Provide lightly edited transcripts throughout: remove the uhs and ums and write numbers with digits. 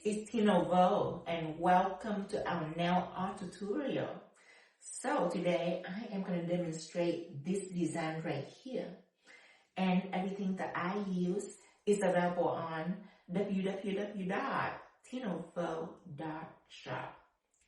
is 𝐻𝐿 and welcome to our nail art tutorial. So today I am going to demonstrate this design right here, and everything that I use is available on www.𝐻𝐿shop.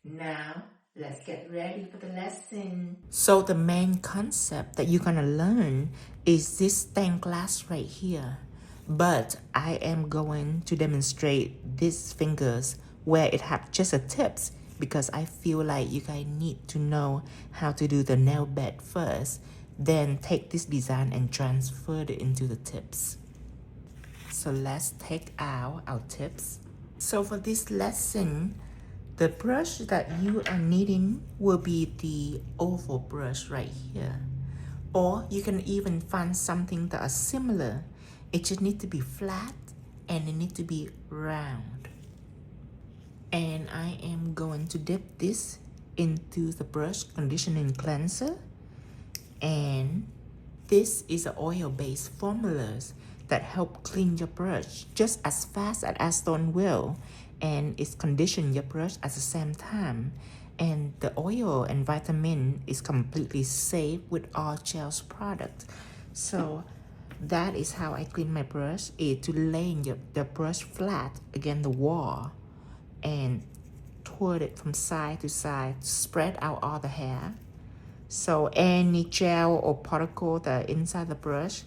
Now let's get ready for the lesson. So the main concept that you're going to learn is this stained glass right here. But I am going to demonstrate these fingers where it have just a tips, because I feel like you guys need to know how to do the nail bed first, then take this design and transfer it into the tips. So let's take out our tips. So for this lesson, the brush that you are needing will be the oval brush right here. Or you can even find something that are similar. It just needs to be flat and it needs to be round. And I am going to dip this into the brush conditioning cleanser. And this is an oil-based formulas that help clean your brush just as fast as acetone will. And it's condition your brush at the same time. And the oil and vitamin is completely safe with all gels product. So that is how I clean my brush, is to lay the brush flat against the wall and twirl it from side to side, spread out all the hair. So any gel or particle that are inside the brush,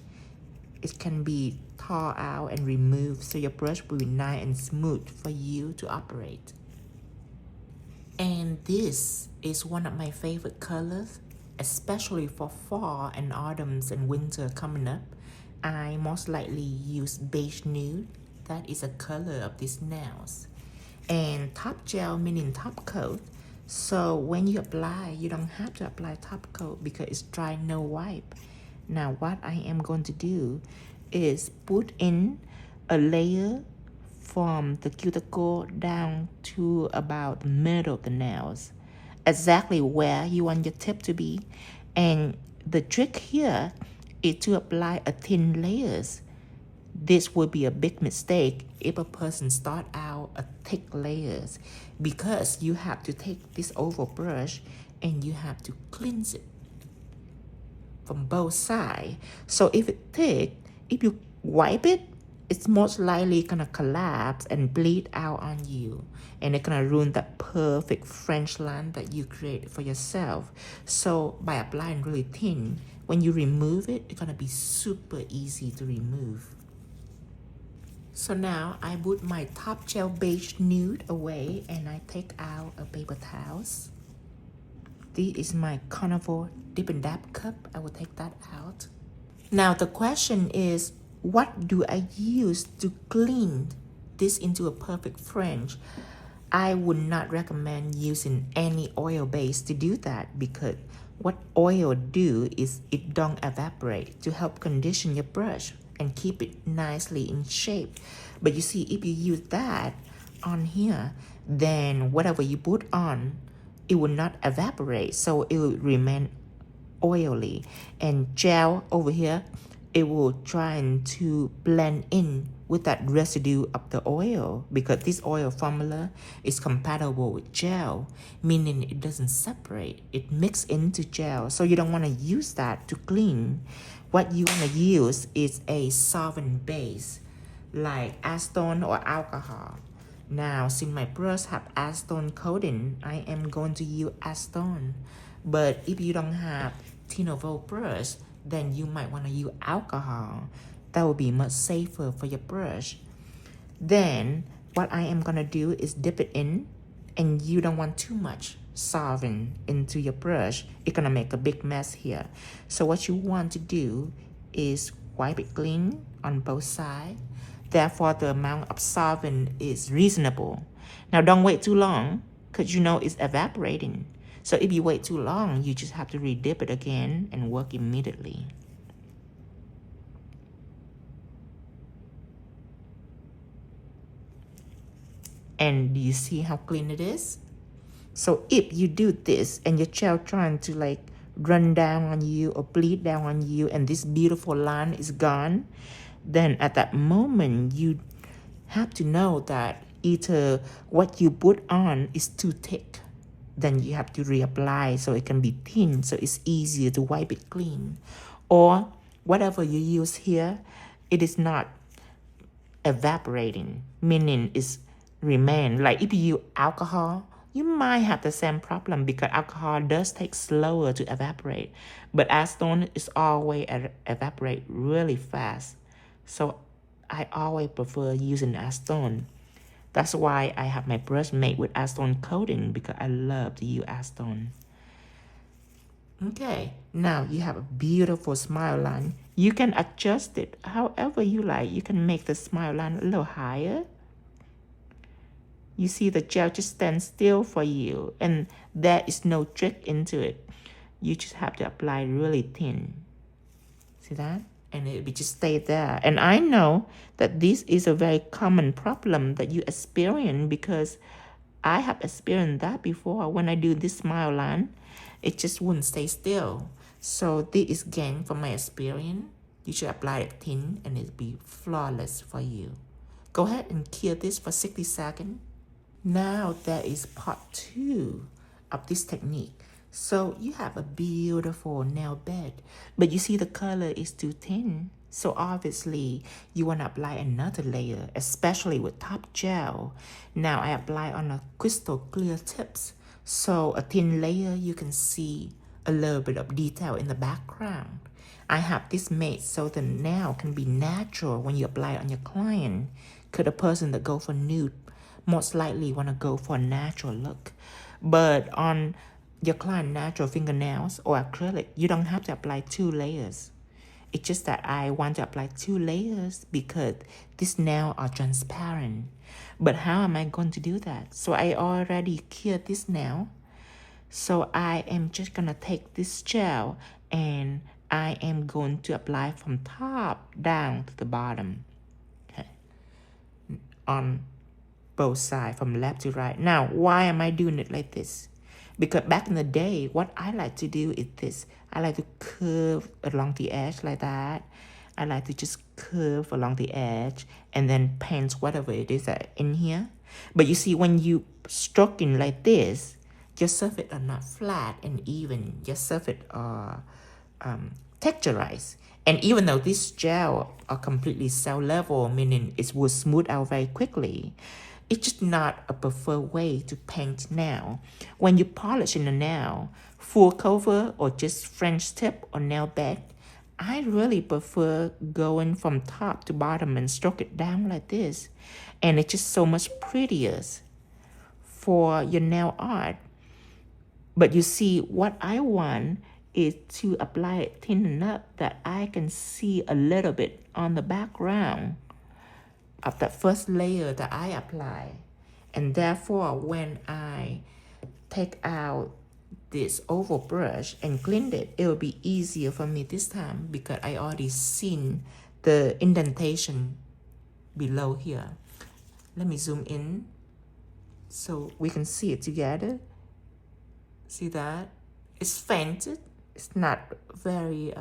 it can be tore out and removed, so your brush will be nice and smooth for you to operate. And this is one of my favorite colors, especially for fall and autumns and winter coming up. I most likely use beige nude. That is a color of these nails. And top gel meaning top coat. So when you apply, you don't have to apply top coat because it's dry, no wipe. Now what I am going to do is put in a layer from the cuticle down to about the middle of the nails, exactly where you want your tip to be. And the trick here is to apply a thin layers. This would be a big mistake if a person start out a thick layers, because you have to take this oval brush and you have to cleanse it from both sides. So if it's thick, if you wipe it, it's most likely gonna collapse and bleed out on you, and it's gonna ruin that perfect French line that you create for yourself. So by applying really thin, when you remove it, it's gonna be super easy to remove. So now I put my top gel beige nude away and I take out a paper towels. This is my carnival dip and dab cup. I will take that out. Now the question is, what do I use to clean this into a perfect French? I would not recommend using any oil base to do that, because what oil do is it don't evaporate to help condition your brush and keep it nicely in shape. But you see, if you use that on here, then whatever you put on, it will not evaporate, so it will remain oily. And gel over here, it will try to blend in with that residue of the oil, because this oil formula is compatible with gel, meaning it doesn't separate, it mixes into gel. So you don't want to use that to clean. What you want to use is a solvent base like acetone or alcohol. Now since my brush have acetone coating, I am going to use acetone. But if you don't have 𝐻𝐿 brush, then you might want to use alcohol. That will be much safer for your brush. Then what I am going to do is dip it in, and you don't want too much solvent into your brush. It's going to make a big mess here. So what you want to do is wipe it clean on both sides. Therefore, the amount of solvent is reasonable. Now don't wait too long, because you know it's evaporating. So if you wait too long, you just have to re-dip it again and work immediately. And do you see how clean it is? So if you do this and your child trying to like run down on you or bleed down on you, and this beautiful line is gone, then at that moment you have to know that Either what you put on is too thick, then you have to reapply so it can be thin, so it's easier to wipe it clean. Or whatever you use here, it is not evaporating, meaning it's remain. Like if you use alcohol, you might have the same problem because alcohol does take slower to evaporate, but acetone is always evaporate really fast. So I always prefer using acetone. That's why I have my brush made with acetone coating, because I love to use acetone. Okay, now you have a beautiful smile line. You can adjust it however you like. You can make the smile line a little higher. You see the gel just stands still for you, and there is no trick into it. You just have to apply really thin. See that? And it will just stay there. And I know that this is a very common problem that you experience, because I have experienced that before. When I do this smile line, it just wouldn't stay still. So this is gain from my experience. You should apply it thin and it'll be flawless for you. Go ahead and cure this for 60 seconds. Now there is part 2 of this technique. So you have a beautiful nail bed, but you see the color is too thin. So obviously you want to apply another layer, especially with top gel. Now I apply on a crystal clear tips. So a thin layer, you can see a little bit of detail in the background. I have this made so the nail can be natural when you apply it on your client. Because the person that go for nude most likely want to go for a natural look. But on your client natural fingernails or acrylic, you don't have to apply 2 layers. It's just that I want to apply 2 layers because these nails are transparent. But how am I going to do that? So I already cured this nail. So I am just going to take this gel and I am going to apply from top down to the bottom. Okay. On both sides, from left to right. Now, why am I doing it like this? Because back in the day, what I like to do is this. I like to curve along the edge like that. I like to just curve along the edge and then paint whatever it is in here. But you see, when you stroking like this, your surface are not flat and even. Your surface are texturized. And even though this gel are completely cell level, meaning it will smooth out very quickly, it's just not a preferred way to paint nail. When you polish in a nail, full cover or just French tip or nail bed, I really prefer going from top to bottom and stroke it down like this. And it's just so much prettier for your nail art. But you see, what I want is to apply it thin enough that I can see a little bit on the background of that first layer that I apply. And therefore, when I take out this oval brush and clean it, it will be easier for me this time because I already seen the indentation below here. Let me zoom in so we can see it together. See that? It's fainted. It's not very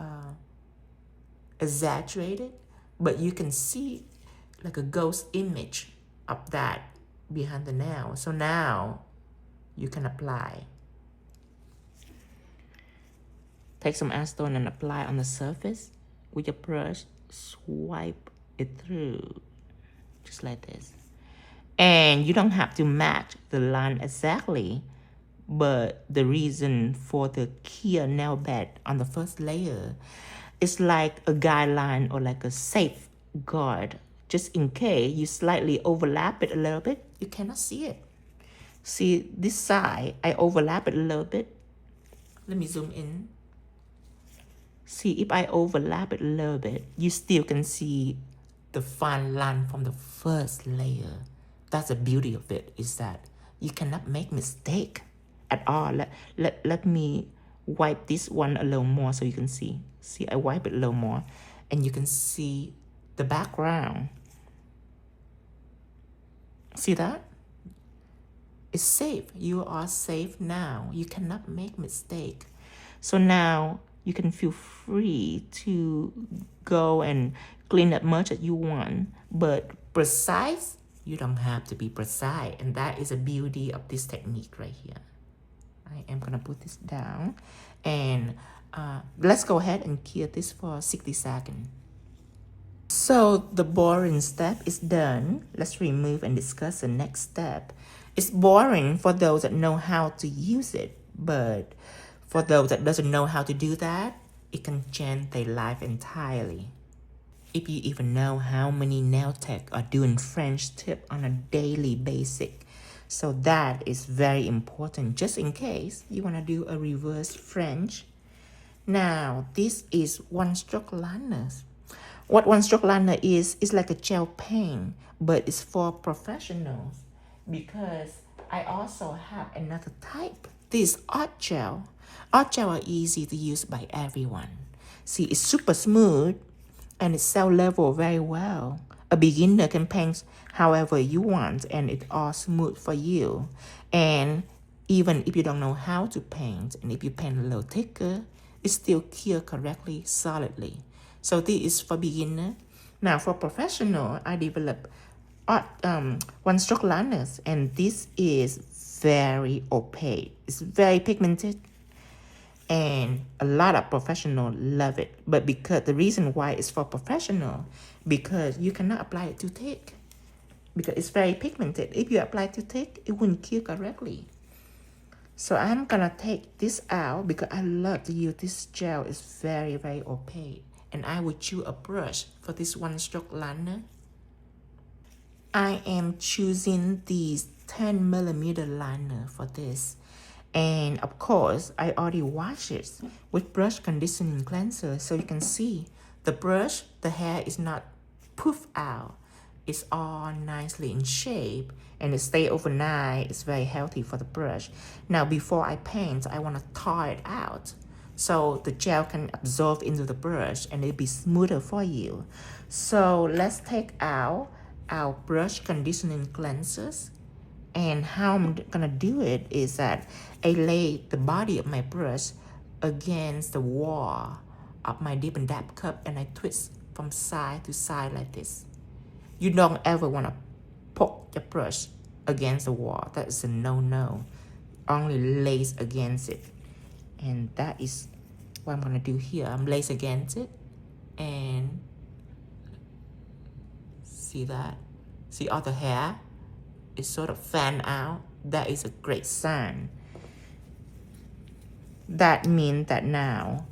exaggerated, but you can see like a ghost image of that behind the nail. So now you can apply. Take some acetone and apply on the surface with your brush. Swipe it through, just like this. And you don't have to match the line exactly, but the reason for the clear nail bed on the first layer is like a guideline or like a safeguard. Just in case you slightly overlap it a little bit, you cannot see it. See this side, I overlap it a little bit. Let me zoom in. See, if I overlap it a little bit, you still can see the fine line from the first layer. That's the beauty of it, is that you cannot make mistake at all. Let me wipe this one a little more so you can see. See, I wipe it a little more and you can see the background. See that? It's safe. You are safe now. You cannot make mistake. So now you can feel free to go and clean as much as you want, but precise, You don't have to be precise, and that is a beauty of this technique right here. I am gonna put this down, and let's go ahead and cure this for 60 seconds. So the boring step is done. Let's remove and discuss the next step. It's boring for those that know how to use it, but for those that doesn't know how to do that, it can change their life entirely. If you even know how many nail tech are doing French tip on a daily basis. So that is very important, just in case you want to do a reverse French. Now, this is one-stroke liners. What one-stroke liner is like a gel paint, but it's for professionals, because I also have another type. This art gel. Art gel are easy to use by everyone. See, it's super smooth, and it cell level very well. A beginner can paint however you want, and it's all smooth for you. And even if you don't know how to paint, and if you paint a little thicker, it still cure correctly, solidly. So this is for beginner. Now for professional, I develop one-stroke liners, and this is very opaque. It's very pigmented, and a lot of professionals love it. But because the reason why it's for professional, because you cannot apply it too thick, because it's very pigmented. If you apply too thick, it wouldn't cure correctly. So I'm gonna take this out because I love to use this gel. It's very, very opaque. And I will choose a brush for this one-stroke liner. I am choosing these 10mm liner for this. And of course, I already washed it with brush conditioning cleanser. So you can see the brush, the hair is not poof out. It's all nicely in shape, and it stays overnight. It's very healthy for the brush. Now, before I paint, I want to thaw it out, so the gel can absorb into the brush and it'll be smoother for you. So let's take out our brush conditioning cleansers. And how I'm gonna do it is that I lay the body of my brush against the wall of my dip and dab cup, and I twist from side to side like this. You don't ever want to poke your brush against the wall. That is a no-no. Only lace against it. And that is what I'm gonna do here. I'm lace against it, and see that? See all the hair? It's sort of fan out. That is a great sign. That means that now,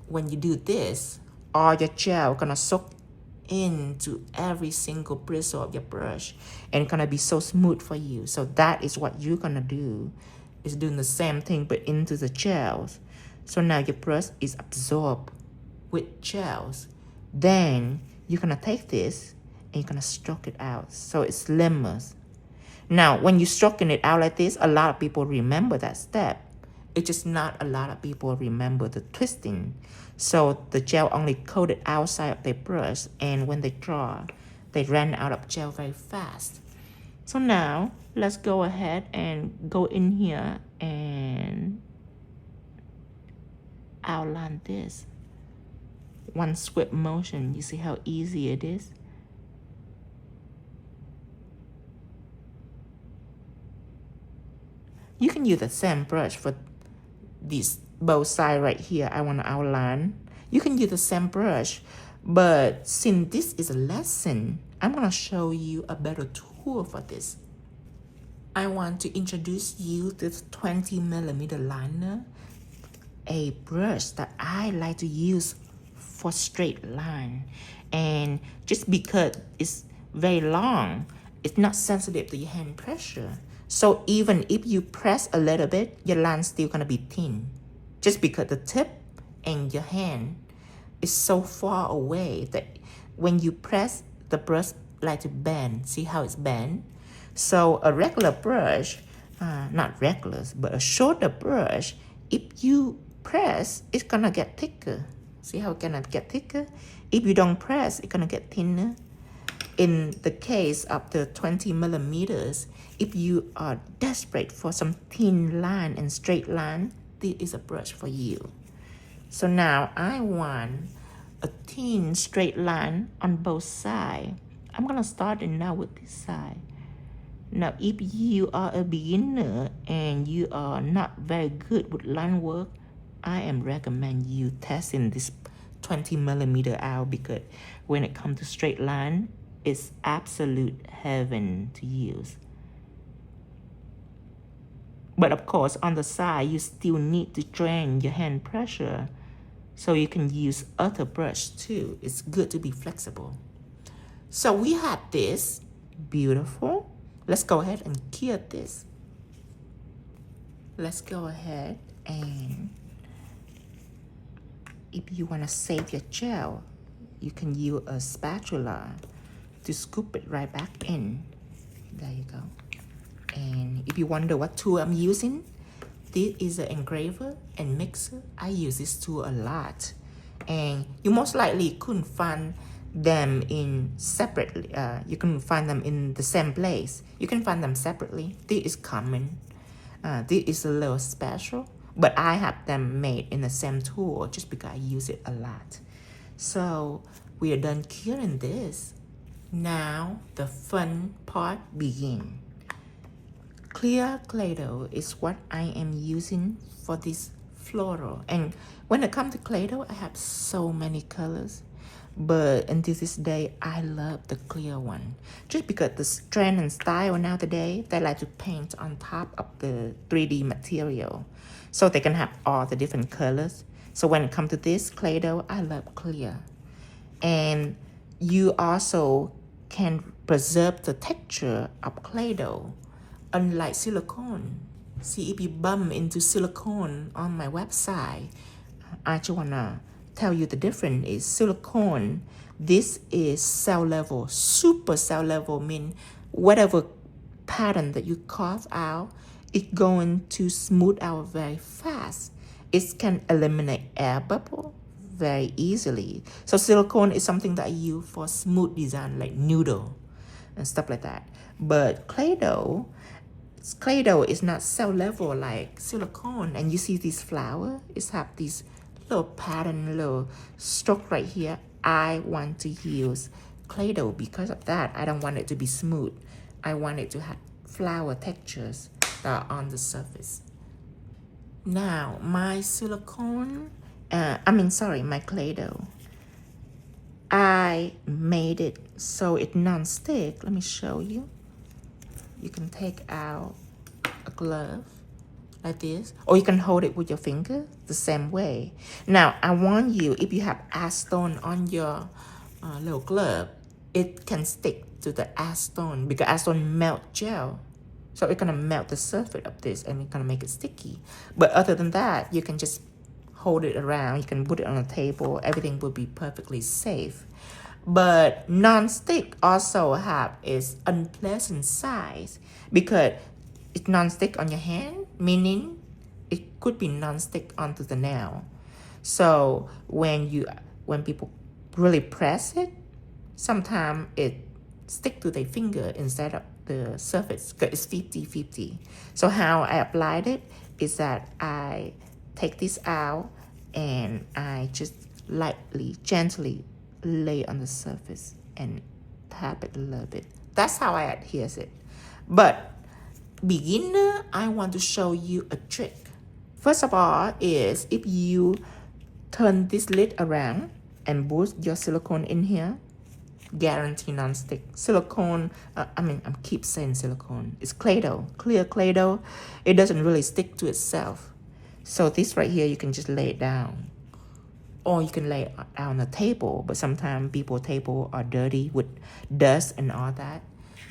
when you do this, all your gel gonna soak into every single bristle of your brush, and gonna be so smooth for you. So that is what you're gonna do, is doing the same thing but into the gels. So now your brush is absorbed with gels. Then you're gonna take this and you're gonna stroke it out so it's slimmer. Now when you're stroking it out like this, a lot of people remember that step. It's just not a lot of people remember the twisting. So the gel only coated outside of their brush, and when they draw, they ran out of gel very fast. So now let's go ahead and go in here and outline this. One swift motion. You see how easy it is? You can use the same brush for these both sides right here. I want to outline. You can use the same brush, but since this is a lesson, I'm going to show you a better tool for this. I want to introduce you to the 20mm liner, a brush that I like to use for straight line. And just because it's very long, it's not sensitive to your hand pressure. So even if you press a little bit, your line's still gonna be thin. Just because the tip and your hand is so far away that when you press, the brush like to bend. See how it's bent? So a regular brush, not regular, but a shorter brush, if you press, it's gonna get thicker. See how it's gonna get thicker? If you don't press, it's gonna get thinner. In the case of the 20mm, if you are desperate for some thin line and straight line, this is a brush for you. So now I want a thin straight line on both sides. I'm gonna start it now with this side. Now, if you are a beginner and you are not very good with line work, I am recommend you testing this 20mm out, because when it comes to straight line, it's absolute heaven to use. But of course, on the side, you still need to train your hand pressure, so you can use other brush too. It's good to be flexible. So we have this, beautiful. Let's go ahead and cure this. Let's go ahead and if you want to save your gel, you can use a spatula to scoop it right back in. There you go. And if you wonder what tool I'm using, this is an engraver and mixer. I use this tool a lot. And you most likely couldn't find them in separately. You can find them in the same place. You can find them separately. This is common. This is a little special, but I have them made in the same tool just because I use it a lot. So we are done curing this. Now the fun part begins. Clear Play-Doh is what I am using for this floral. And when it comes to Play-Doh, I have so many colors. But until this day, I love the clear one. Just because the trend and style nowadays, they like to paint on top of the 3D material, so they can have all the different colors. So when it comes to this Play-Doh, I love clear. And you also can preserve the texture of Play-Doh, unlike silicone. See, if you bump into silicone on my website, I just wanna tell you the difference is silicone. This is cell level, super cell level, mean whatever pattern that you carve out, it's going to smooth out very fast. It can eliminate air bubble very easily. So silicone is something that I use for smooth design like noodle and stuff like that. But Play-Doh is not cell level like silicone. And you see this flower, it have this little pattern, little stroke right here. I want to use Play-Doh because of that. I don't want it to be smooth. I want it to have flower textures that are on the surface. Now my silicone, my Play-Doh, I made it so it's non-stick. Let me show you. You can take out a glove like this, or you can hold it with your finger the same way. Now, I want you, if you have acetone on your little glove, it can stick to the acetone because acetone melt gel. So it's gonna melt the surface of this and it's gonna make it sticky. But other than that, you can just hold it around. You can put it on a table. Everything will be perfectly safe. But non-stick also have its unpleasant size because it's non-stick on your hand, meaning it could be non-stick onto the nail. So when people really press it, sometimes it stick to their finger instead of the surface because it's 50-50. So how I applied it is that I take this out and I just lightly, gently lay on the surface and tap it a little bit. That's how I adhere it. But beginner, I want to show you a trick. First of all is if you turn this lid around and put your silicone in here, guarantee non-stick. Silicone, I keep saying silicone. It's Play-Doh, clear Play-Doh. It doesn't really stick to itself. So this right here, you can just lay it down. Or you can lay it on a table, but sometimes people's tables are dirty with dust and all that.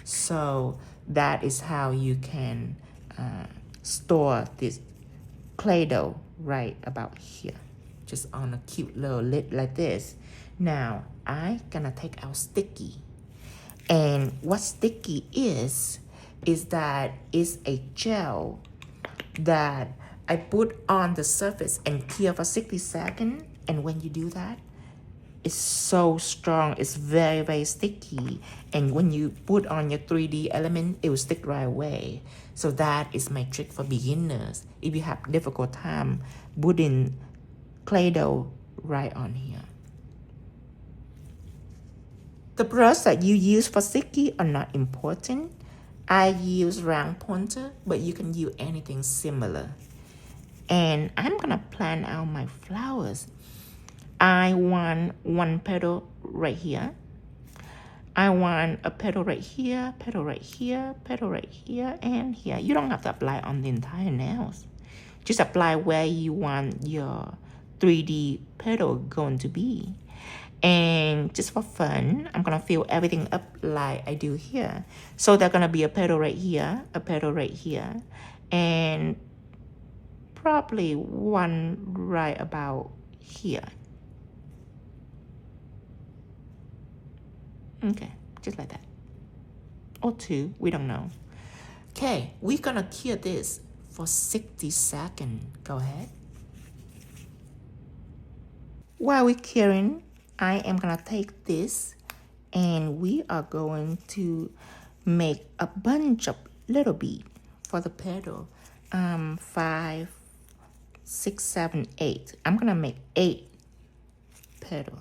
So that is how you can store this Play-Doh right about here, just on a cute little lid like this. Now I gonna take out sticky, and what sticky is that it's a gel that I put on the surface and cure for 60 seconds. And when you do that, it's so strong. It's very, very sticky. And when you put on your 3D element, it will stick right away. So that is my trick for beginners. If you have difficult time putting Play-Doh right on here. The brush that you use for sticky are not important. I use round pointer, but you can use anything similar. And I'm gonna plan out my flowers. I want one petal right here. I want a petal right here, petal right here, petal right here, and here. You don't have to apply on the entire nails. Just apply where you want your 3D petal going to be. And just for fun, I'm gonna fill everything up like I do here. So there's gonna be a petal right here, a petal right here, and probably one right about here. Okay, just like that. Or two, we don't know. Okay, we're gonna cure this for 60 seconds. Go ahead. While we're curing, I am gonna take this and we are going to make a bunch of little beads for the petal. 5, 6, 7, 8. I'm gonna make 8 petals.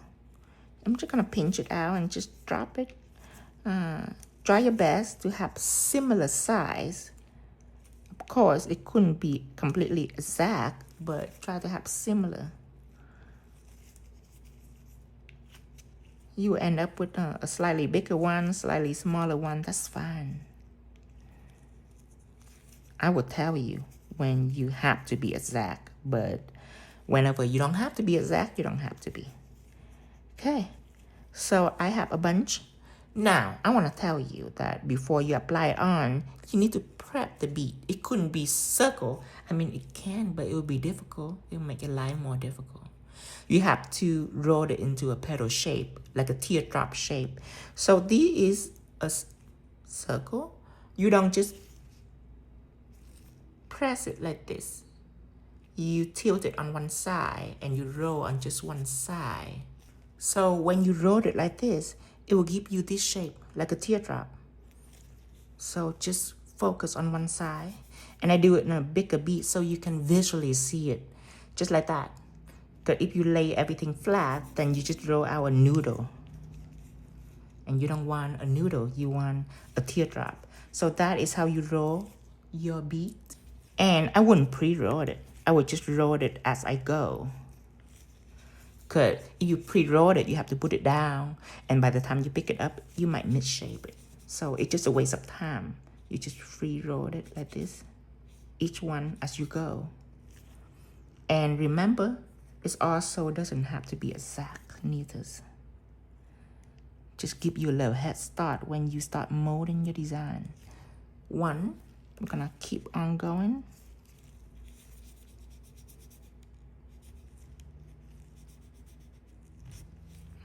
I'm just gonna pinch it out and just drop it. Try your best to have similar size. Of course, it couldn't be completely exact, but try to have similar. You end up with a slightly bigger one, slightly smaller one, that's fine. I will tell you when you have to be exact, but whenever you don't have to be exact, you don't have to be. Okay, so I have a bunch. Now, I want to tell you that before you apply it on, you need to prep the bead. It couldn't be circle. I mean, it can, but it will be difficult. It will make your line more difficult. You have to roll it into a petal shape, like a teardrop shape. So this is a circle. You don't just press it like this. You tilt it on one side and you roll on just one side. So when you roll it like this, it will give you this shape, like a teardrop. So just focus on one side. And I do it in a bigger bead so you can visually see it, just like that. Because if you lay everything flat, then you just roll out a noodle. And you don't want a noodle, you want a teardrop. So that is how you roll your bead. And I wouldn't pre-roll it. I would just roll it as I go. Because if you pre-roll it, you have to put it down. And by the time you pick it up, you might misshape it. So it's just a waste of time. You just free roll it like this. Each one as you go. And remember, it also doesn't have to be exact neither. Just give you a little head start when you start molding your design. 1, I'm gonna keep on going.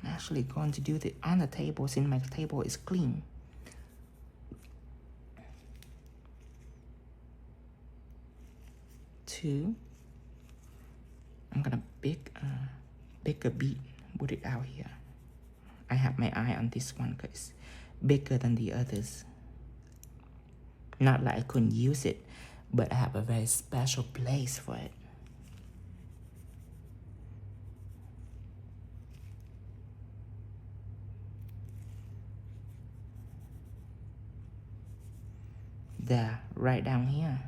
I'm actually going to do it on the table since my table is clean. Two. I'm gonna pick a bigger bead, put it out here. I have my eye on this one because it's bigger than the others. Not like I couldn't use it, but I have a very special place for it. There, right down here.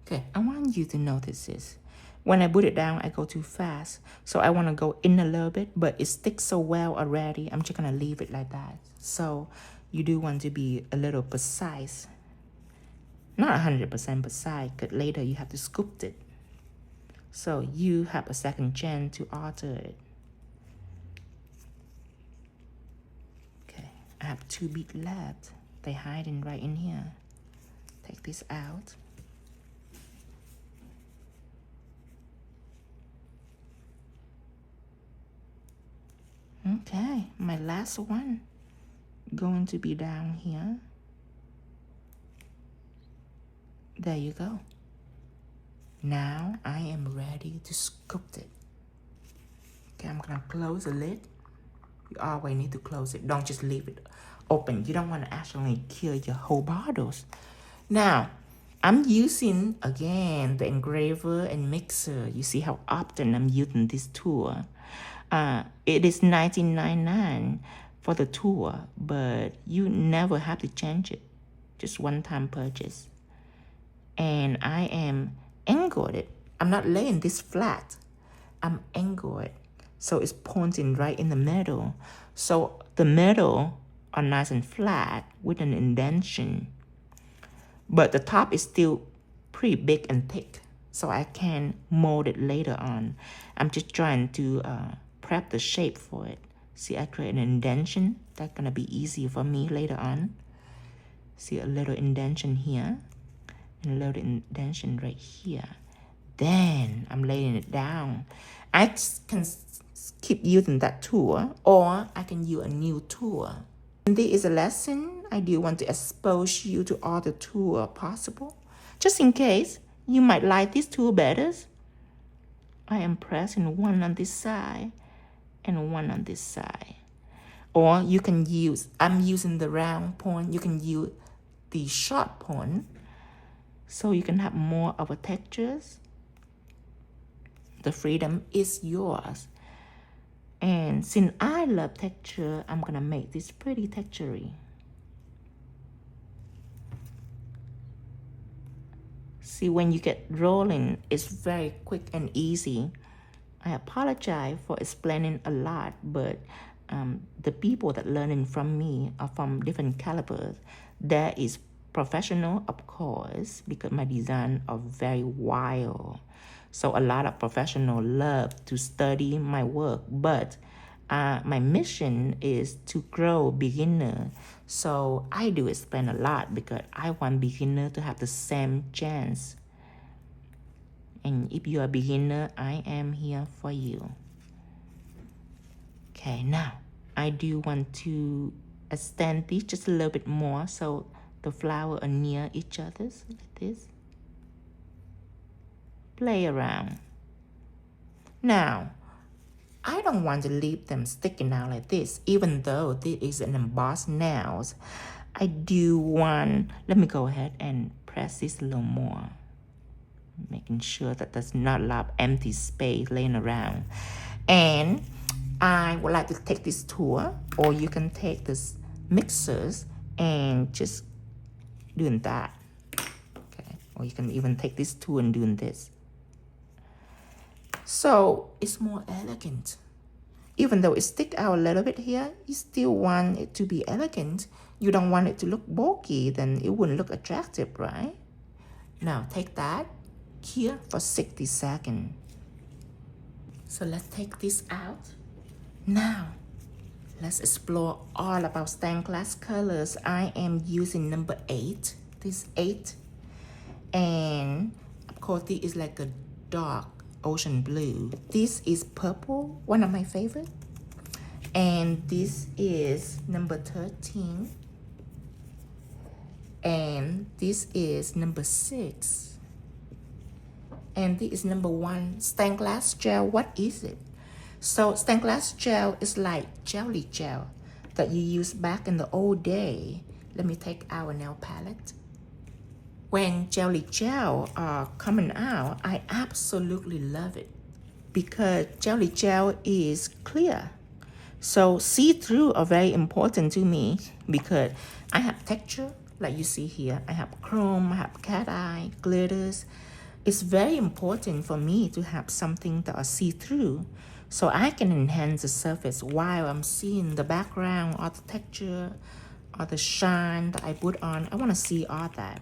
Okay, I want you to notice this. When I put it down, I go too fast. So I want to go in a little bit, but it sticks so well already. I'm just going to leave it like that. So you do want to be a little precise. Not 100% precise, because later you have to scoop it. So you have a second chance to alter it. Okay, I have 2 beads left. They're hiding right in here. Take this out. Okay, my last one going to be down here. There you go. Now I am ready to scoop it. Okay, I'm gonna close the lid. You always need to close it. Don't just leave it open. You don't want to actually kill your whole bottles. Now, I'm using, again, the engraver and mixer. You see how often I'm using this tool. It is $19.99 for the tool, but you never have to change it. Just one-time purchase. And I am angled it. I'm not laying this flat. I'm angled. So it's pointing right in the middle. So the middle are nice and flat with an indentation. But the top is still pretty big and thick. So I can mold it later on. I'm just trying to prep the shape for it. See, I create an indentation. That's going to be easier for me later on. See a little indentation here. And a little indentation right here. Then I'm laying it down. I can keep using that tool, or I can use a new tool. And this is a lesson. I do want to expose you to all the tools possible. Just in case you might like this tool better. I am pressing one on this side and one on this side. Or you can use, I'm using the round point. You can use the short point. So you can have more of a textures. The freedom is yours. And since I love texture, I'm gonna make this pretty textury. See, when you get rolling, it's very quick and easy. I apologize for explaining a lot, but the people that learning from me are from different calibers. There is professional, of course, because my design are very wild. So a lot of professionals love to study my work, but my mission is to grow beginner. So I do explain a lot because I want beginner to have the same chance. And if you're a beginner, I am here for you. Okay, now I do want to extend this just a little bit more so the flowers are near each other, like this. Play around. Now, I don't want to leave them sticking out like this, even though this is an embossed nails. I do want, let me go ahead and press this a little more, making sure that there's not a lot of empty space laying around. And I would like to take this tool, or you can take this mixers and just doing that. Okay, or you can even take this tool and doing this. So it's more elegant. Even though it sticks out a little bit here, you still want it to be elegant. You don't want it to look bulky, then it wouldn't look attractive, right? Now take that here for 60 seconds. So let's take this out. Now, let's explore all about stained glass colors. I am using number 8, this 8. And of course, this is like a dark ocean blue. This is purple, one of my favorite. And this is number 13. And this is number 6. And this is number 1, stained glass gel. What is it? So stained glass gel is like jelly gel that you used back in the old day. Let me take our nail palette. When jelly gel are coming out, I absolutely love it because jelly gel is clear. So see-through are very important to me because I have texture, like you see here. I have chrome, I have cat eye, glitters. It's very important for me to have something that are see-through so I can enhance the surface while I'm seeing the background or the texture or the shine that I put on. I want to see all that.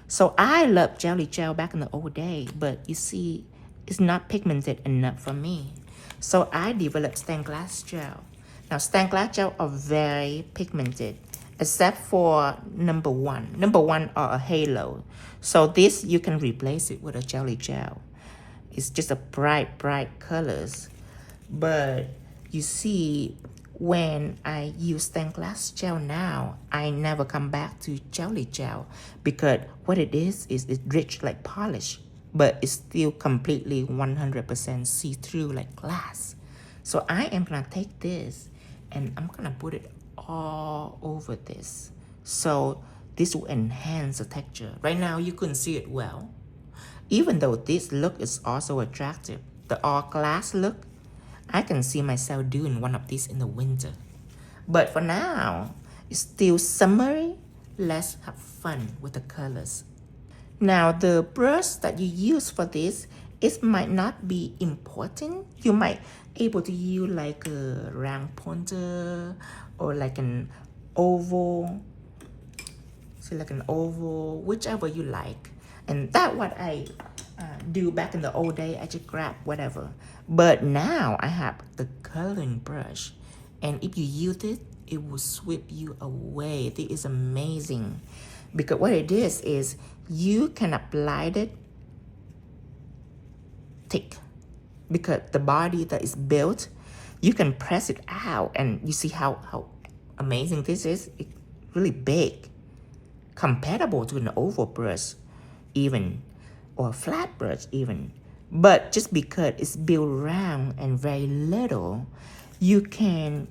So I love jelly gel back in the old day, but you see, it's not pigmented enough for me. So I developed stained glass gel. Now stained glass gel are very pigmented, except for number 1. Number 1 are a halo. So this, you can replace it with a jelly gel. It's just a bright, bright colors. But you see, when I use stained glass gel now, I never come back to jelly gel because what it is it's rich like polish, but it's still completely 100% see-through like glass. So I am gonna take this and I'm gonna put it all over this. So This will enhance the texture. Right now, you couldn't see it well. Even though this look is also attractive, the all-glass look, I can see myself doing one of these in the winter. But for now, it's still summery. Let's have fun with the colors. Now, the brush that you use for this, it might not be important. You might able to use like a round pointer or like an oval. So like an oval, whichever you like. And that's what I do back in the old day. I just grab whatever. But now I have the coloring brush. And if you use it, it will sweep you away. This is amazing. Because what it is you can apply it thick. Because the body that is built, you can press it out. And you see how amazing this is? It's really big. Compatible to an oval brush even, or a flat brush even. But just because it's built round and very little, you can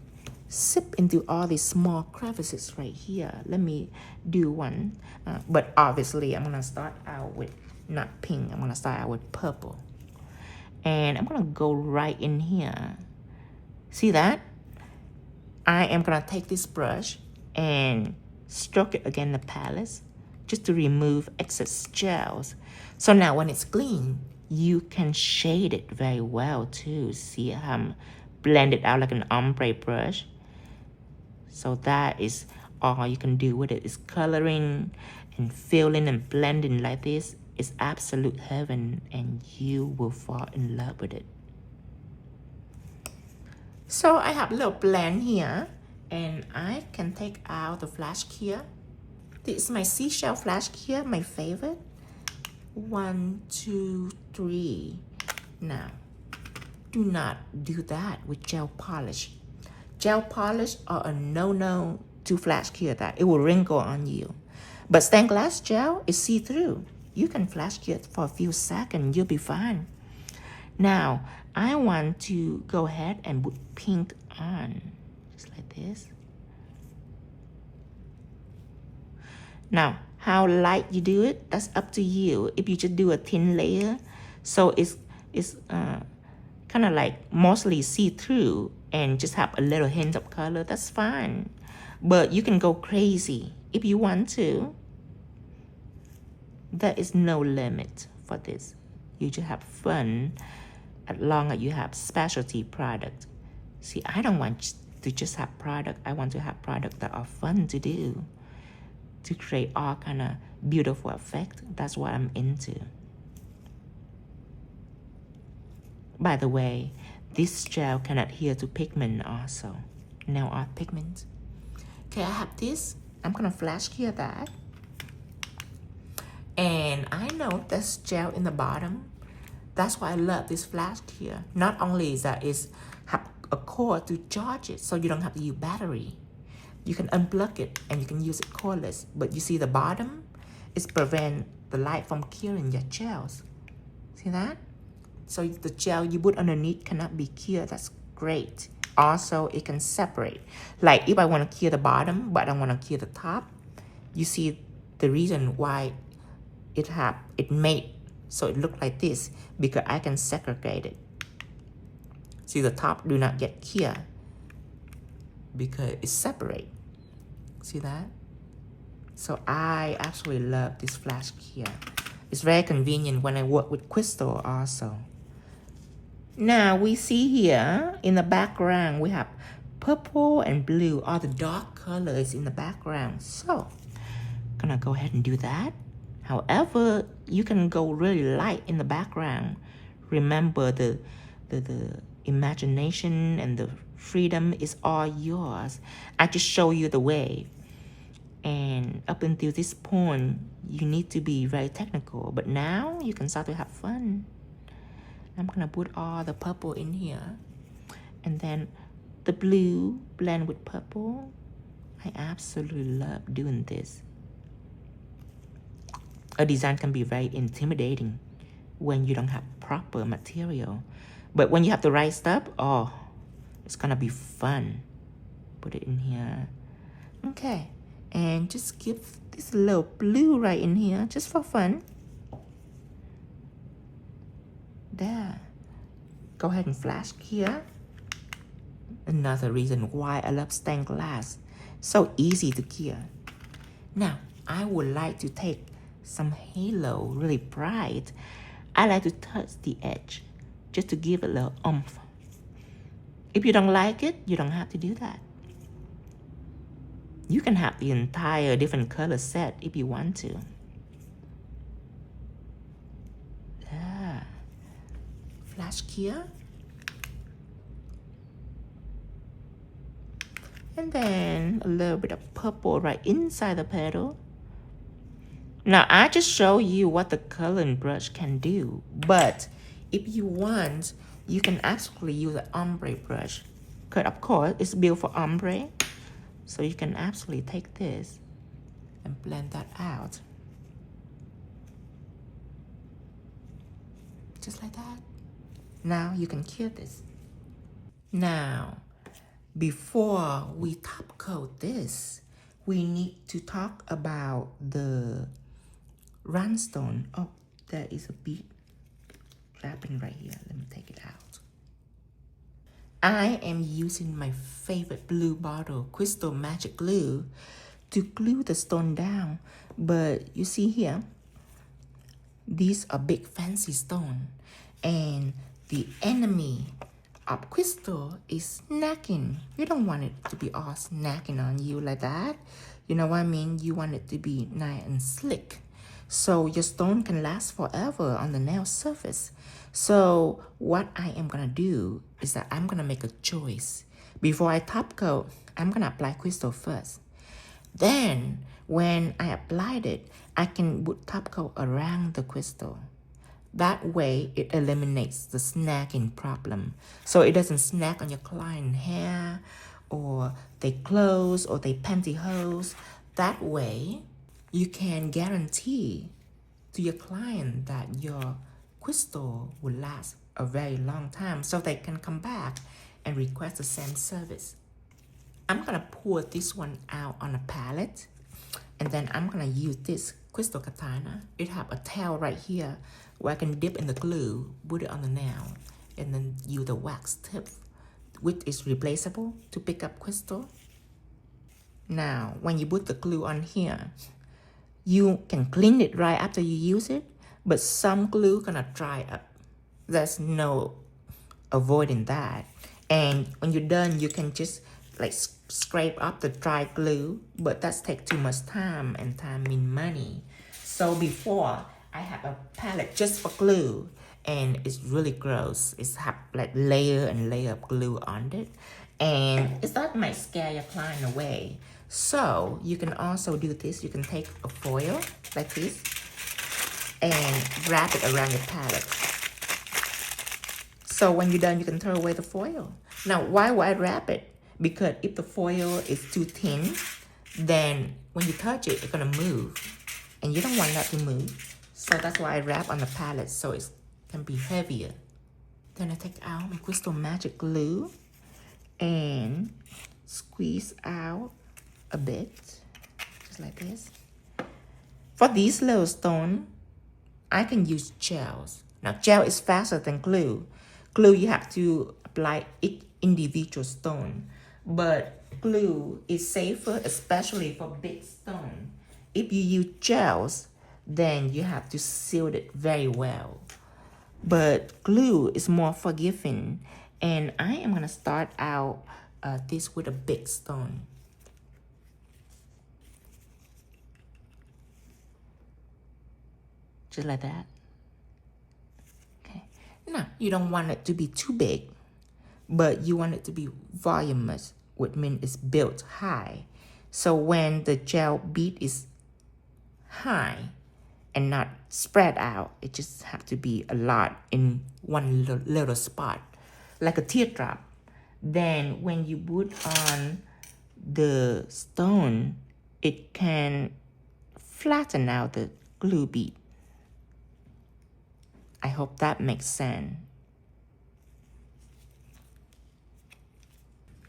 sip into all these small crevices right here. Let me do one. But obviously, I'm going to start out with not pink. I'm going to start out with purple. And I'm going to go right in here. See that? I am going to take this brush and stroke it against the palette just to remove excess gels. So now when it's clean, you can shade it very well too. See how I'm blended out like an ombre brush. So that is all you can do with it, is coloring and filling and blending like this. It's absolute heaven and you will fall in love with it. So I have a little blend here. And I can take out the flash here. This is my seashell flash here, my favorite. 1, 2, 3. Now, do not do that with gel polish. Gel polish are a no-no to flash cure that. It will wrinkle on you. But stained glass gel is see-through. You can flash cure it for a few seconds. You'll be fine. Now, I want to go ahead and put pink on. Just like this. Now, how light you do it, that's up to you. If you just do a thin layer, so it's kind of like mostly see-through and just have a little hint of color, that's fine. But you can go crazy if you want to. There is no limit for this. You just have fun as long as you have specialty product. See, I don't want to just have product. I want to have products that are fun to do, to create all kind of beautiful effect. That's what I'm into. By the way, this gel can adhere to pigment also, nail art pigment. Okay, I have this. I'm gonna flash cure that. And I know there's gel in the bottom. That's why I love this flash cure. Not only is that it's have a cord to charge it, so you don't have to use battery. You can unplug it and you can use it cordless. But you see the bottom is prevent the light from curing your gels. See that? So the gel you put underneath cannot be cured. That's great. Also, it can separate. Like if I want to cure the bottom, but I don't want to cure the top, you see the reason why it made so it look like this, because I can segregate it. See, the top do not get cured because it's separate. See that? So I absolutely love this flash cure. It's very convenient when I work with crystal also. Now we see here in the background we have purple and blue, all the dark colors in the background. So I'm gonna go ahead and do that. However, you can go really light in the background. Remember, the imagination and the freedom is all yours. I just show you the way. And up until this point, you need to be very technical. But now you can start to have fun. I'm gonna put all the purple in here. And then the blue blend with purple. I absolutely love doing this. A design can be very intimidating when you don't have proper material. But when you have the right stuff, oh, it's gonna be fun. Put it in here. Okay, and just give this little blue right in here, just for fun. There. Go ahead and flash here. Another reason why I love stained glass. So easy to cure. Now, I would like to take some halo, really bright. I like to touch the edge, just to give it a little oomph. If you don't like it, you don't have to do that. You can have the entire different color set if you want to. Yeah. Flash here. And then a little bit of purple right inside the petal. Now, I just show you what the coloring brush can do. But if you want, you can actually use an ombre brush. Because of course, it's built for ombre. So you can actually take this and blend that out. Just like that. Now you can cure this. Now, before we top coat this, we need to talk about the rhinestone. Oh, there is a bead wrapping right here. Let me take it out. I am using my favorite blue bottle crystal magic glue to glue the stone down. But you see here, these are big fancy stone, and the enemy of crystal is snacking. You don't want it to be all snacking on you like that. You know what I mean? You want it to be nice and slick, so your stone can last forever on the nail surface. So what I am gonna do is that I'm gonna make a choice. Before I top coat, I'm gonna apply crystal first. Then when I applied it, I can put top coat around the crystal. That way it eliminates the snacking problem. So it doesn't snack on your client hair or their clothes or their pantyhose. That way you can guarantee to your client that your crystal will last a very long time, so they can come back and request the same service. I'm gonna pour this one out on a palette, and then I'm gonna use this crystal katana. It have a tail right here where I can dip in the glue, put it on the nail, and then use the wax tip, which is replaceable, to pick up crystal. Now, when you put the glue on here, you can clean it right after you use it, but some glue gonna dry up. There's no avoiding that. And when you're done, you can just like scrape up the dry glue, but that's take too much time, and time mean money. So before, I have a palette just for glue, and it's really gross. It's have like layer and layer of glue on it, and that might scare your client away. So you can also do this. You can take a foil like this and wrap it around your palette. So when you're done, you can throw away the foil. Now, why would I wrap it? Because if the foil is too thin, then when you touch it, it's gonna move, and you don't want that to move. So that's why I wrap on the palette, so it can be heavier. Then I take out my crystal magic glue and squeeze out a bit, just like this. For these little stones, I can use gels. Now, gel is faster than glue. Glue, you have to apply each individual stone, but glue is safer, especially for big stone. If you use gels, then you have to seal it very well. But glue is more forgiving, and I am gonna start out this with a big stone. Just like that. Okay. Now, you don't want it to be too big, but you want it to be voluminous, which means it's built high. So when the gel bead is high and not spread out, it just have to be a lot in one little spot, like a teardrop. Then when you put on the stone, it can flatten out the glue bead. I hope that makes sense.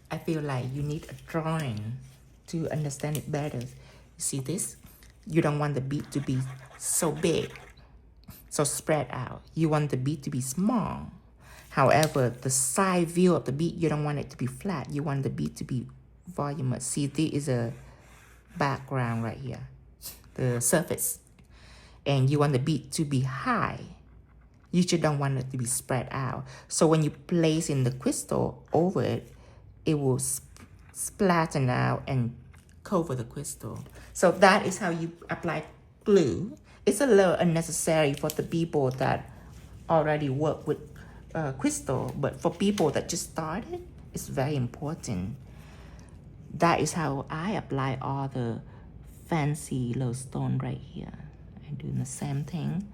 I feel like you need a drawing to understand it better. You see this? You don't want the bead to be so big, so spread out. You want the bead to be small. However, the side view of the bead, you don't want it to be flat. You want the bead to be voluminous. See, this is a background right here, the surface. And you want the bead to be high. You just don't want it to be spread out. So when you place in the crystal over it, it will splatten out and cover the crystal. So that is how you apply glue. It's a little unnecessary for the people that already work with crystal, but for people that just started, it's very important. That is how I apply all the fancy little stone right here. I'm doing the same thing.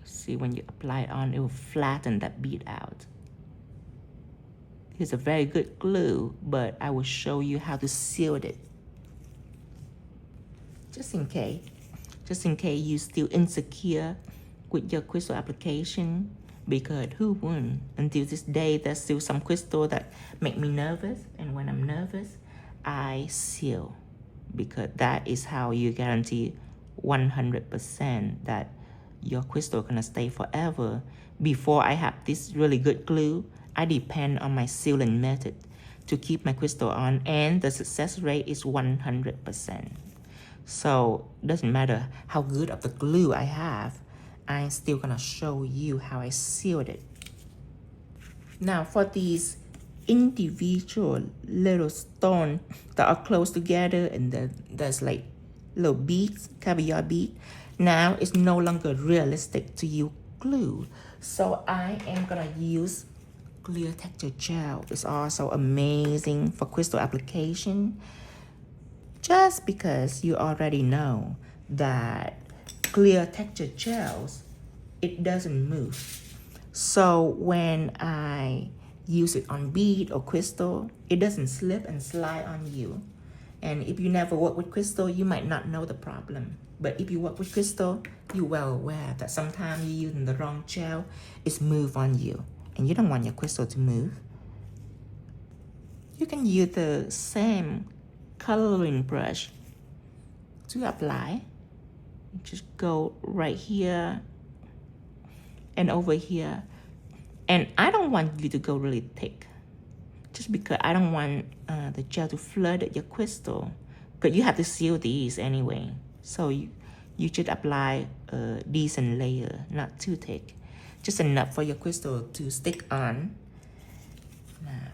See, when you apply it on, it will flatten that bead out. It's a very good glue, but I will show you how to seal it. Just in case you still insecure with your crystal application, because who wouldn't? Until this day, there's still some crystal that make me nervous, and when I'm nervous, I seal, because that is how you guarantee 100% that your crystal gonna stay forever. Before I have this really good glue, I depend on my sealing method to keep my crystal on, and the success rate is 100%. So doesn't matter how good of the glue I have, I'm still gonna show you how I sealed it. Now for these individual little stones that are close together, and then there's like little beads, caviar bead. Now it's no longer realistic to use glue. So I am gonna use clear texture gel. It's also amazing for crystal application, just because you already know that clear texture gels, it doesn't move. So when I use it on bead or crystal, it doesn't slip and slide on you. And if you never work with crystal, you might not know the problem. But if you work with crystal, you're well aware that sometimes you're using the wrong gel, it's move on you. And you don't want your crystal to move. You can use the same coloring brush to apply. Just go right here and over here. And I don't want you to go really thick, just because I don't want the gel to flood your crystal. But you have to seal these anyway. So you should apply a decent layer, not too thick. Just enough for your crystal to stick on. Now,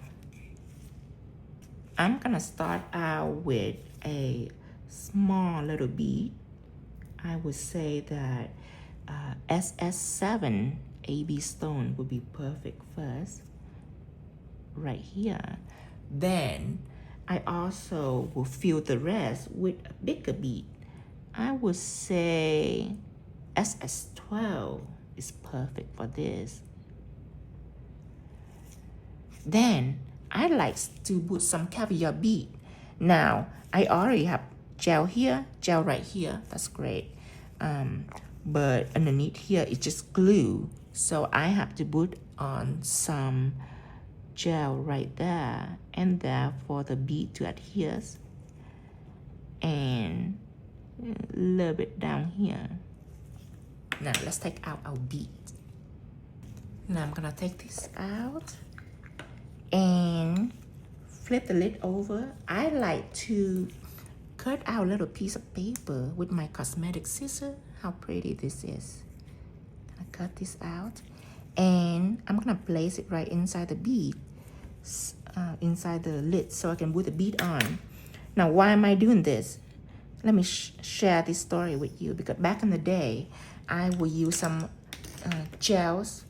I'm gonna start out with a small little bead. I would say that SS7 AB stone would be perfect first, right here. Then I also will fill the rest with a bigger bead. I would say SS12 is perfect for this. Then I like to put some caviar bead. Now I already have gel here, gel right here. That's great. But underneath here it's just glue. So I have to put on some gel right there and there for the bead to adhere. And a little bit down here. Now let's take out our bead. Now I'm gonna take this out and flip the lid over. I like to cut out a little piece of paper with my cosmetic scissors. How pretty this is. I'm gonna cut this out, and I'm gonna place it right inside the bead, inside the lid, so I can put the bead on. Now why am I doing this? Let me share this story with you, because back in the day, I would use some gels,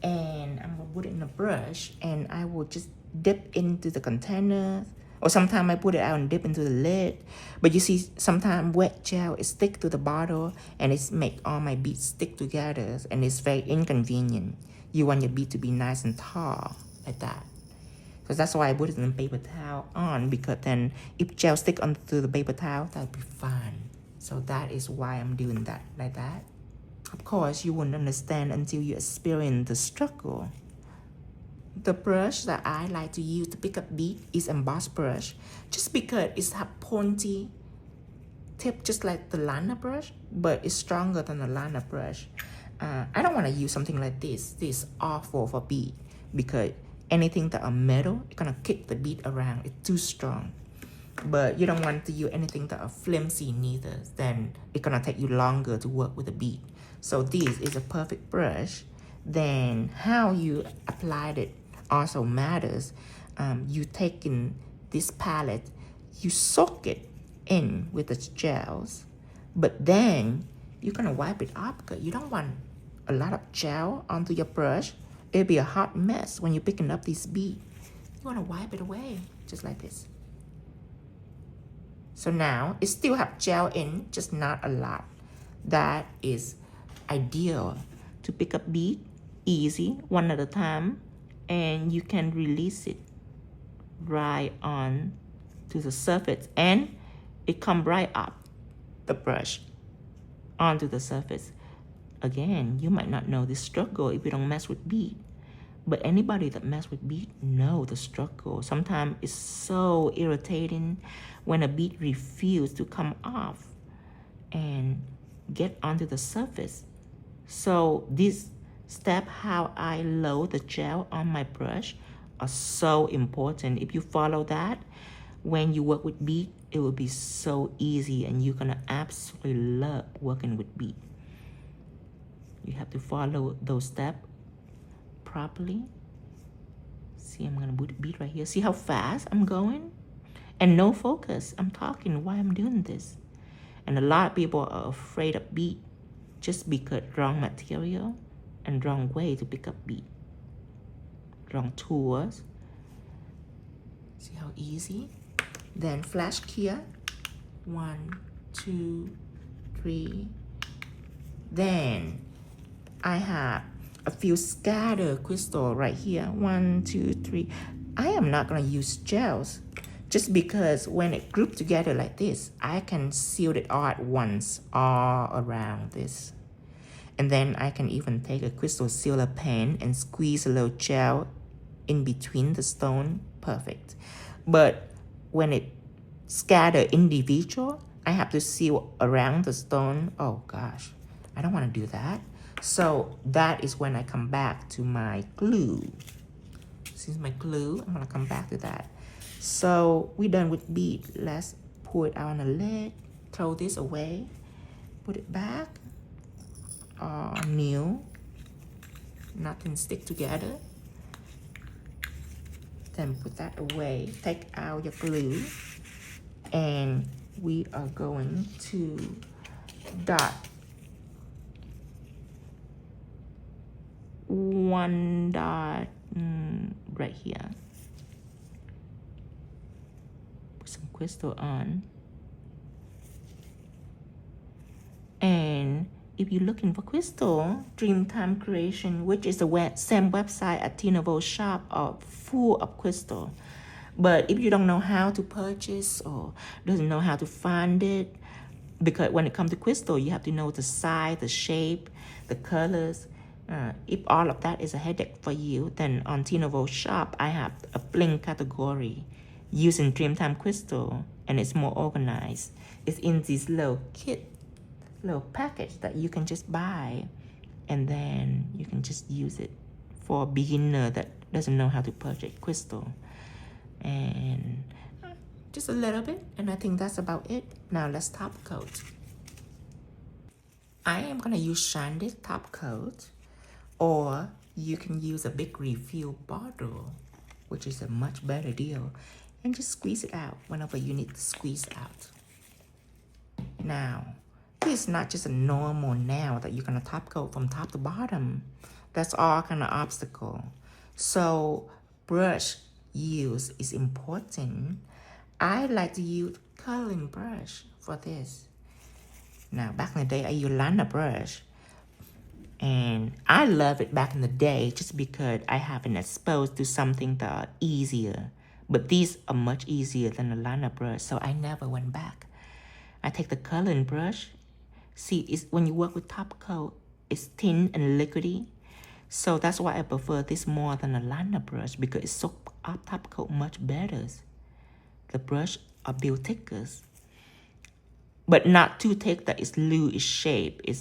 and I'm gonna put it in a brush, and I would just dip into the container, or sometimes I put it out and dip into the lid. But you see, sometimes wet gel is stick to the bottle, and it's make all my beads stick together, and it's very inconvenient. You want your bead to be nice and tall like that. So that's why I put it in a paper towel on, because then if gel stick onto the paper towel, that'll be fine. So that is why I'm doing that like that. Of course, you wouldn't understand until you experience the struggle. The brush that I like to use to pick up bead is emboss brush, just because it's have pointy tip just like the liner brush, but it's stronger than the liner brush. I don't want to use something like this. This is awful for bead because anything that are metal, it's gonna kick the bead around. It's too strong. But you don't want to use anything that are flimsy neither. Then it's gonna take you longer to work with the bead. So this is a perfect brush. Then how you applied it also matters. You take in this palette, you soak it in with the gels, but then you're gonna wipe it up because you don't want a lot of gel onto your brush. It'll be a hot mess when you're picking up this bead. You wanna wipe it away, just like this. So now it still have gel in, just not a lot. That is ideal to pick up bead easy, one at a time, and you can release it right on to the surface, and it come right up the brush onto the surface. Again, you might not know the struggle if you don't mess with bead, but anybody that mess with bead know the struggle. Sometimes it's so irritating when a bead refuses to come off and get onto the surface. So this step, how I load the gel on my brush, are so important. If you follow that, when you work with bead, it will be so easy and you're gonna absolutely love working with bead. You have to follow those steps properly. See, I'm gonna put the bead right here. See how fast I'm going? And no focus. I'm talking while I'm doing this. And a lot of people are afraid of bead just because wrong material and wrong way to pick up bead. Wrong tools. See how easy? Then flash here. 1, 2, 3. Then I have a few scatter crystal right here. 1, 2, 3. I am not gonna use gels just because when it grouped together like this, I can seal it all at once, all around this. And then I can even take a crystal sealer pen and squeeze a little gel in between the stone. Perfect. But when it scatter individual, I have to seal around the stone. Oh gosh, I don't want to do that. So that is when I come back to my glue. This is my glue. I'm gonna come back to that. So we're done with bead. Let's pour it out on the lid. Throw this away. Put it back. New. Nothing stick together. Then put that away. Take out your glue. And we are going to dot one dot right here. Put some crystal on. And if you're looking for crystal, Dreamtime Creation, which is the same website at Tinovo shop, are full of crystal. But if you don't know how to purchase or doesn't know how to find it, because when it comes to crystal, you have to know the size, the shape, the colors. If all of that is a headache for you, then on Tinovo shop, I have a bling category using Dreamtime Crystal, and it's more organized. It's in this little kit, little package that you can just buy, and then you can just use it for a beginner that doesn't know how to purchase crystal. And just a little bit, and I think that's about it. Now let's top coat. I am gonna use Shandy's top coat, or you can use a big refill bottle, which is a much better deal, and just squeeze it out whenever you need to squeeze out. Now, this is not just a normal nail that you're gonna top coat from top to bottom. That's all kind of obstacle. So brush use is important. I like to use curling brush for this. Now, back in the day, I used liner brush. And I love it back in the day just because I haven't exposed to something that are easier. But these are much easier than the liner brush, so I never went back. I take the coloring brush. See, it's, when you work with top coat, it's thin and liquidy. So that's why I prefer this more than a liner brush, because it soaks up top coat much better. The brush are built thicker, but not too thick that it's lose its shape. It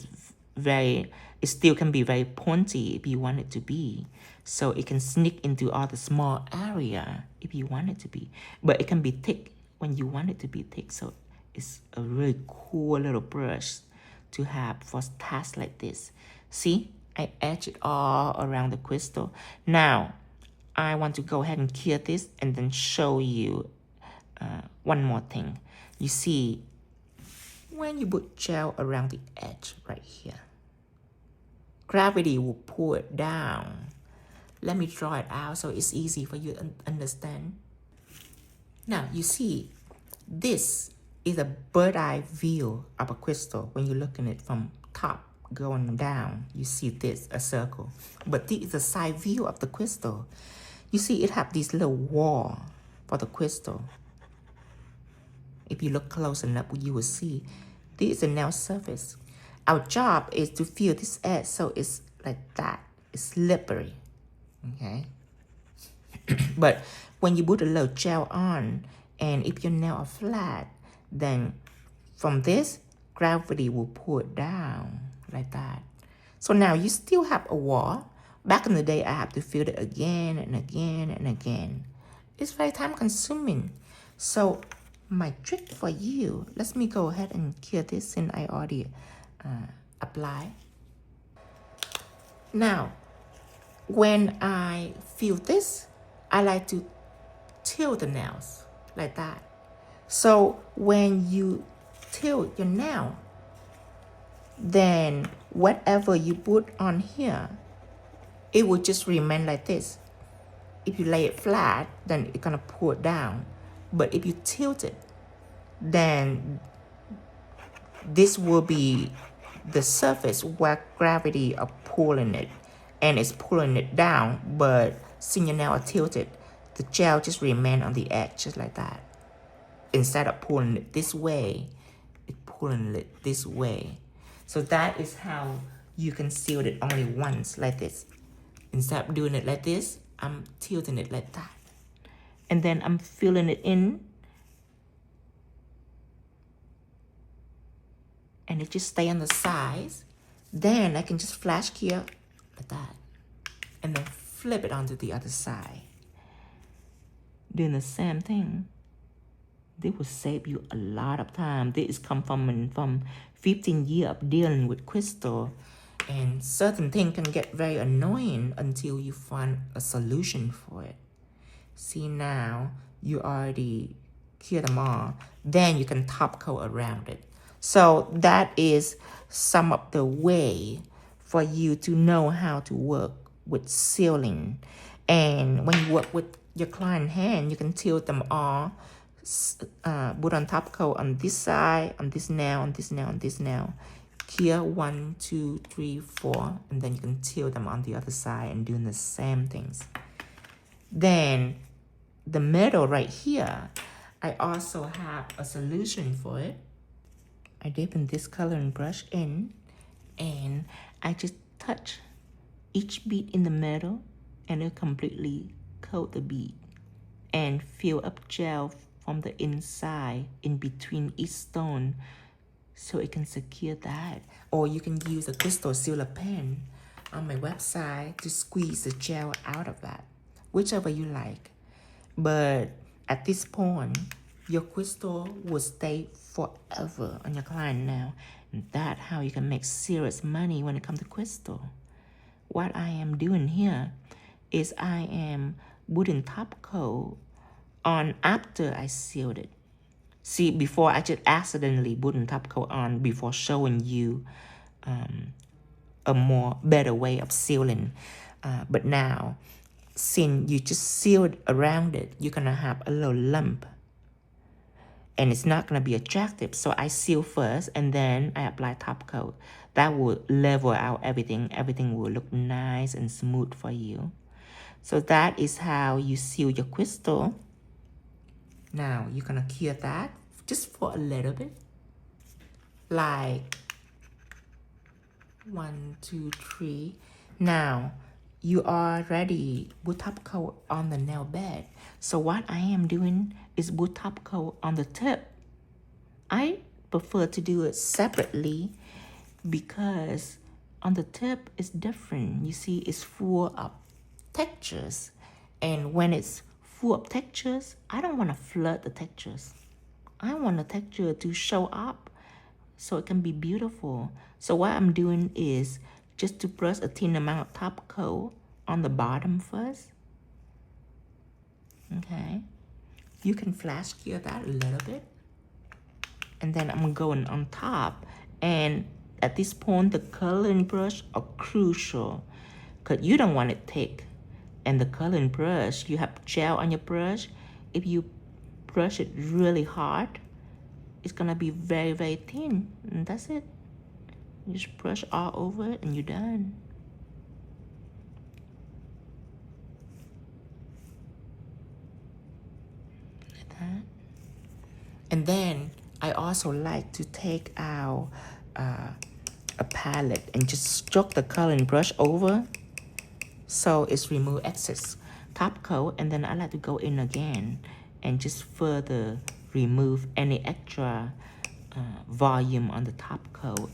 still can be very pointy if you want it to be. So it can sneak into all the small area if you want it to be. But it can be thick when you want it to be thick. So it's a really cool little brush to have for tasks like this. See, I etch it all around the crystal. Now, I want to go ahead and cure this and then show you one more thing. You see, when you put gel around the edge right here, gravity will pull it down. Let me draw it out so it's easy for you to understand. Now, you see, this is a bird's eye view of a crystal. When you're looking at it from top going down, you see this, a circle. But this is a side view of the crystal. You see, it have this little wall for the crystal. If you look close enough, you will see this is a nail surface. Our job is to feel this edge so it's like that. It's slippery. Okay? But when you put a little gel on, and if your nail are flat, then from this, gravity will pull it down like that. So now you still have a wall. Back in the day, I have to fill it again and again and again. It's very time consuming. So my trick for you, let me go ahead and cure this since I already apply. Now, when I feel this, I like to tilt the nails like that. So when you tilt your nail, then whatever you put on here, it will just remain like this. If you lay it flat, then it's gonna pull it down. But if you tilt it, then this will be the surface where gravity are pulling it, and it's pulling it down. But since your nail are tilted, the gel just remain on the edge, just like that. Instead of pulling it this way, it's pulling it this way. So that is how you can seal it only once, like this. Instead of doing it like this, I'm tilting it like that. And then I'm filling it in. And it just stay on the sides. Then I can just flash cure like that. And then flip it onto the other side. Doing the same thing. This will save you a lot of time. This is come from 15 years of dealing with crystal. And certain things can get very annoying until you find a solution for it. See, now you already cure them all. Then you can top coat around it. So that is some of the way for you to know how to work with sealing. And when you work with your client hand, you can tilt them all. Put on top coat on this side, on this nail, on this nail, on this nail. Cure 1, 2, 3, 4, and then you can tilt them on the other side and doing the same things. Then the middle right here, I also have a solution for it. I dip in this coloring brush in, and I just touch each bead in the middle, and it'll completely coat the bead and fill up gel from the inside in between each stone, so it can secure that. Or you can use a crystal sealer pen on my website to squeeze the gel out of that, whichever you like. But at this point, your crystal will stay forever on your client now. And that's how you can make serious money when it comes to crystal. What I am doing here is I am putting top coat on after I sealed it. See, before I just accidentally put top coat on before showing you a more better way of sealing. But now, since you just sealed around it, you're gonna have a little lump. And it's not gonna be attractive. So I seal first and then I apply top coat. That will level out everything. Everything will look nice and smooth for you. So that is how you seal your crystal. Now you're gonna cure that just for a little bit. Like 1, 2, 3. Now you already put top coat on the nail bed. So what I am doing is put top coat on the tip. I prefer to do it separately because on the tip it's different. You see, it's full of textures. And when it's full of textures, I don't want to flood the textures. I want the texture to show up so it can be beautiful. So what I'm doing is just to brush a thin amount of top coat on the bottom first. Okay. You can flash cure that a little bit. And then I'm going on top. And at this point, the coloring brush are crucial because you don't want it thick. And the coloring brush, you have gel on your brush. If you brush it really hard, it's gonna be very, very thin. And that's it. You just brush all over it and you're done. Like that. And then I also like to take out a palette and just stroke the coloring brush over so it's remove excess top coat, and then I like to go in again and just further remove any extra volume on the top coat.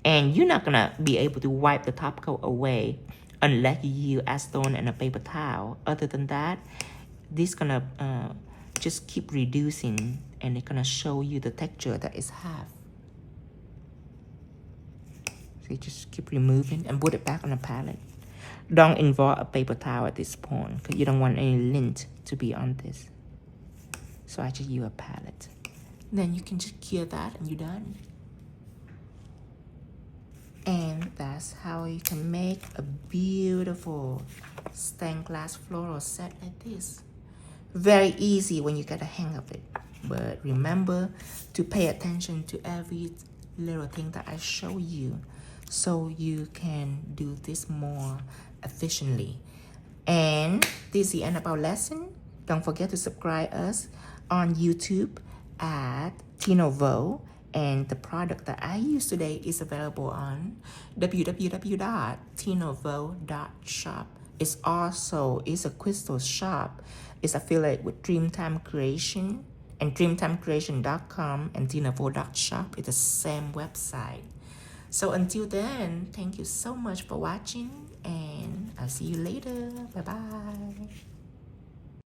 And you're not gonna be able to wipe the top coat away unless you use acetone and a paper towel. Other than that, this gonna just keep reducing, and it's gonna show you the texture that it have. So you just keep removing and put it back on the palette. Don't involve a paper towel at this point because you don't want any lint to be on this. So I just use a palette. Then you can just cure that and you're done. And that's how you can make a beautiful stained glass floral set like this. Very easy when you get a hang of it. But remember to pay attention to every little thing that I show you so you can do this more efficiently. And this is the end of our lesson. Don't forget to subscribe us on YouTube at Tino Vo. And the product that I use today is available on www.tinovo.shop. It's also a crystal shop. It's affiliated with Dreamtime Creation, and dreamtimecreation.com and tinovo.shop is the same website. So until then, thank you so much for watching, and I'll see you later. Bye-bye.